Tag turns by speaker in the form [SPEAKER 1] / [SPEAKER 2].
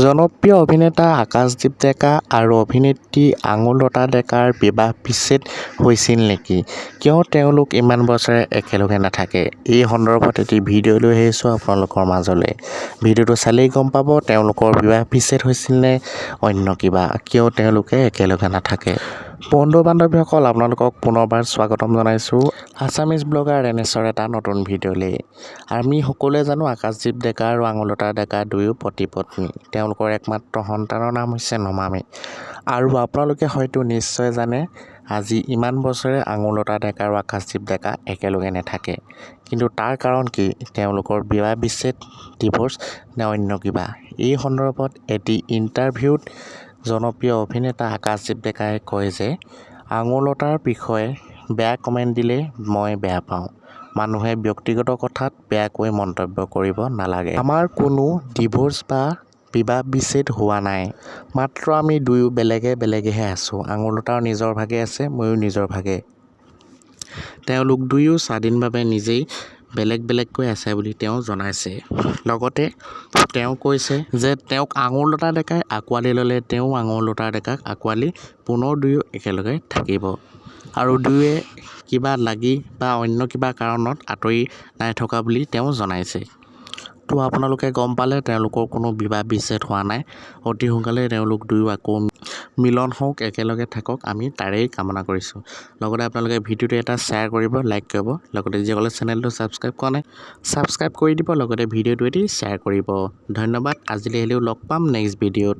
[SPEAKER 1] জনপ্ৰিয় অভিনেতা আকাশদ্বীপ ডেকা আৰু অভিনেত্ৰী আঙুৰলতা ডেকাৰ বিবাহ বিচ্ছেদ হৈছিল নেকি? কিয় তেওঁলোক ইমান বছৰে একেলগে নাথাকে? এই সন্দৰ্ভত এটি ভিডিঅ' লৈ আহিছোঁ আপোনালোকৰ মাজলৈ। ভিডিঅ'টো চালেই গম পাব তেওঁলোকৰ বিবাহ বিচ্ছেদ হৈছিল নে অন্য কিবা, কিয় তেওঁলোকে একেলগে নাথাকে। বন্ধু বান্ধৱীসকল, আপোনালোকক পুনৰবাৰ স্বাগতম জনাইছোঁ আছামিজ ব্লগাৰ ৰেনেছৰ এটা নতুন ভিডিঅ'লৈ। আমি সকলোৱে জানো আকাশদ্বীপ ডেকা আৰু আঙুৰলতা ডেকা দুয়ো পতি পত্নী। তেওঁলোকৰ একমাত্ৰ সন্তানৰ নাম হৈছে নমামী। আৰু আপোনালোকে হয়তো নিশ্চয় জানে, আজি ইমান বছৰে আঙুৰলতা ডেকা আৰু আকাশদ্বীপ ডেকা একেলগে নাথাকে। কিন্তু তাৰ কাৰণ কি? তেওঁলোকৰ বিবাহ বিচ্ছেদ, ডিভ'ৰ্চ নে অন্য কিবা? এই সন্দৰ্ভত এটি ইণ্টাৰভিউত জনপ্ৰিয় অভিনেতা আকাশদ্বীপ ডেকাই কয় যে, আঙুৰলতাৰ বিষয়ে বেয়া কমেণ্ট দিলে মই বেয়া পাওঁ। মানুহে ব্যক্তিগত কথাত বেয়াকৈ মন্তব্য কৰিব নালাগে। আমাৰ কোনো ডিভ'ৰ্চ বা বিবাহ বিচ্ছেদ হোৱা নাই। মাত্ৰ আমি দুয়ো বেলেগেহে আছোঁ। আঙুৰলতাৰ নিজৰ ভাগে আছে, ময়ো নিজৰ ভাগে। তেওঁলোক দুয়ো স্বাধীনভাৱে নিজেই বেলেগকৈ আছে বুলি তেওঁ জনাইছে। লগতে তেওঁ কৈছে যে তেওঁক আঙুৰলতা ডেকাই আঁকোৱালি ল'লে তেওঁ আঙুৰলতা ডেকাক আঁকোৱালি পুনৰ দুয়ো একেলগে থাকিব। আৰু দুয়োৱে কিবা লাগি বা অন্য কিবা কাৰণত আঁতৰি নাই থকা বুলি তেওঁ জনাইছে। তো আপোনালোকে গম পালে তেওঁলোকৰ কোনো বিবাহ বিচ্ছেদ হোৱা নাই। অতি সোনকালে তেওঁলোক দুয়ো আকৌ মিলন হওক, একেলগে থাকক, আমি তাৰেই কামনা কৰিছোঁ। লগতে আপোনালোকে ভিডিঅ'টো এটা শ্বেয়াৰ কৰিব, লাইক কৰিব। লগতে যিসকলে চেনেলটো ছাবস্ক্ৰাইব কৰা নাই ছাবস্ক্ৰাইব কৰি দিব। লগতে ভিডিঅ'টো এটি শ্বেয়াৰ কৰিব। ধন্যবাদ। আজিলৈ আহিলেও লগ পাম নেক্সট ভিডিঅ'ত।